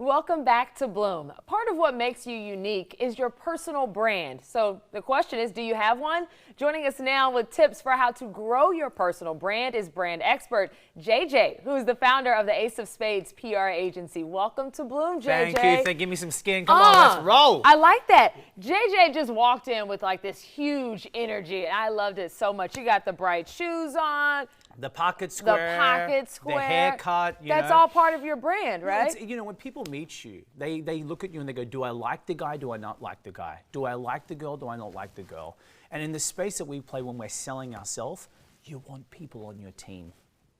Welcome back to Bloom. Part of what makes you unique is your personal brand. So the question is, do you have one? Joining us now with tips for how to grow your personal brand is brand expert JJ, who is the founder of the Ace of Spades PR agency. Welcome to Bloom, JJ. Thank you. Give me some skin. Come on, let's roll. I like that. JJ just walked in with like this huge energy, and I loved it so much. You got the bright shoes on. The pocket square. The pocket square. The haircut. That's all part of your brand, right? You know, when people meet you, they look at you and they go, do I like the guy? Do I not like the guy? Do I like the girl? Do I not like the girl? And in the space that we play when we're selling ourselves, you want people on your team.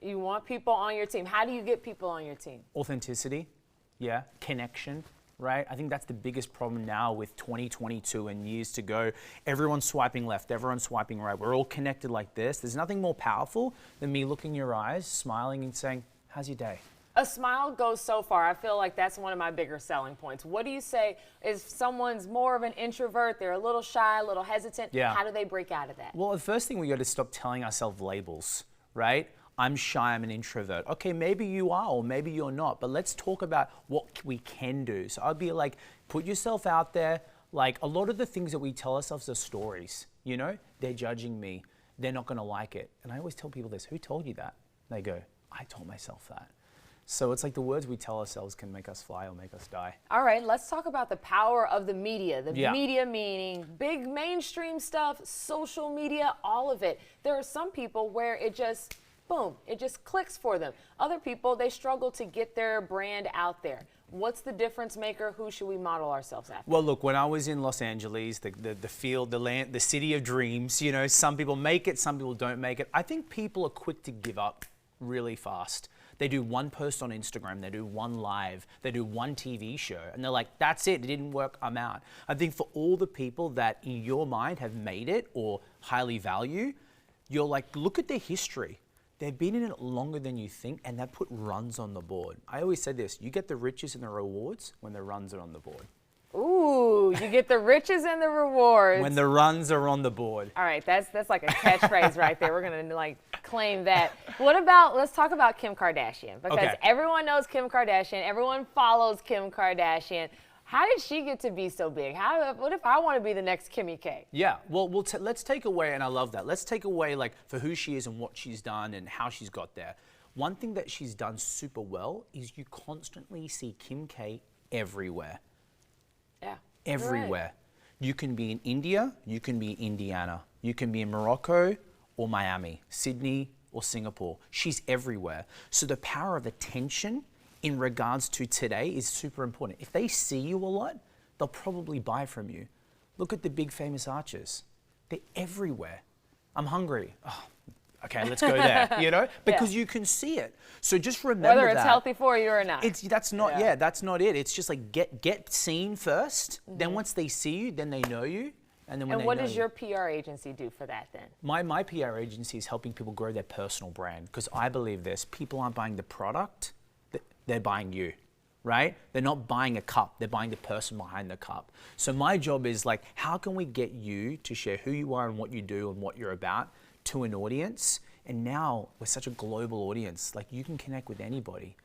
You want people on your team. How do you get people on your team? Authenticity, yeah, connection. Right? I think that's the biggest problem now with 2022 and years to go. Everyone's swiping left, everyone's swiping right. We're all connected like this. There's nothing more powerful than me looking in your eyes, smiling and saying, how's your day? A smile goes so far. I feel like that's one of my bigger selling points. What do you say if someone's more of an introvert, they're a little shy, a little hesitant, how do they break out of that? Well, the first thing we got to stop telling ourselves labels, right? I'm shy, I'm an introvert. Okay, maybe you are or maybe you're not, but let's talk about what we can do. So I'd be like, put yourself out there. Like a lot of the things that we tell ourselves are stories, you know? They're judging me, they're not gonna like it. And I always tell people this, who told you that? They go, I told myself that. So it's like the words we tell ourselves can make us fly or make us die. All right, let's talk about the power of the media. The media meaning big mainstream stuff, social media, all of it. There are some people where it just, boom, it just clicks for them. Other people, they struggle to get their brand out there. What's the difference maker? Who should we model ourselves after? Well, look, when I was in Los Angeles, the field, the land, the city of dreams, you know, some people make it, some people don't make it. I think people are quick to give up really fast. They do one post on Instagram, they do one live, they do one TV show, and they're like, that's it didn't work, I'm out. I think for all the people that in your mind have made it or highly value, you're like, look at their history. They've been in it longer than you think, and they've put runs on the board. I always say this, you get the riches and the rewards when the runs are on the board. Ooh, you get the riches and the rewards. When the runs are on the board. All right, that's like a catchphrase right there. We're gonna like claim that. What about, let's talk about Kim Kardashian, because everyone knows Kim Kardashian, everyone follows Kim Kardashian. How did she get to be so big? What if I want to be the next Kimmy K? Yeah, well, let's take away, and I love that, let's take away like for who she is and what she's done and how she's got there. One thing that she's done super well is you constantly see Kim K everywhere. Yeah. Everywhere. Right. You can be in India, you can be in Indiana, you can be in Morocco or Miami, Sydney or Singapore. She's everywhere. So the power of attention in regards to today is super important. If they see you a lot, they'll probably buy from you. Look at the big famous archers. They're everywhere. I'm hungry. Oh, okay, let's go there, you know? Because you can see it. So just remember that. Whether it's healthy for you or not. That's not it. It's just like get seen first. Then once they see you, then they know you. And then when what does your PR agency do for that then? My PR agency is helping people grow their personal brand, because I believe this, people aren't buying the product, they're buying you, right? They're not buying a cup, they're buying the person behind the cup. So my job is like, how can we get you to share who you are and what you do and what you're about to an audience? And now we're such a global audience, like you can connect with anybody.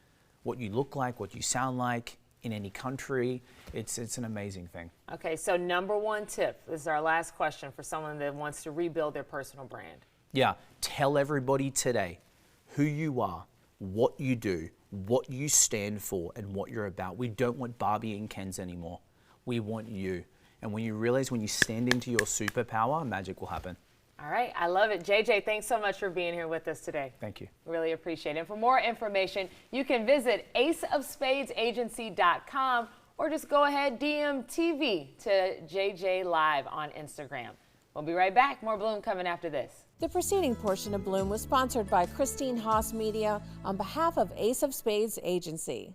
What you look like, what you sound like in any country, it's an amazing thing. Okay, so number one tip, this is our last question for someone that wants to rebuild their personal brand. Yeah, tell everybody today who you are, what you do, what you stand for, and what you're about. We don't want Barbie and Kens anymore. We want you. And when you realize when you stand into your superpower, magic will happen. All right, I love it. JJ, thanks so much for being here with us today. Thank you. Really appreciate it. And for more information, you can visit aceofspadesagency.com or just go ahead, DM TV to JJ Live on Instagram. We'll be right back. More Bloom coming after this. The preceding portion of Bloom was sponsored by Christine Haas Media on behalf of Ace of Spades Agency.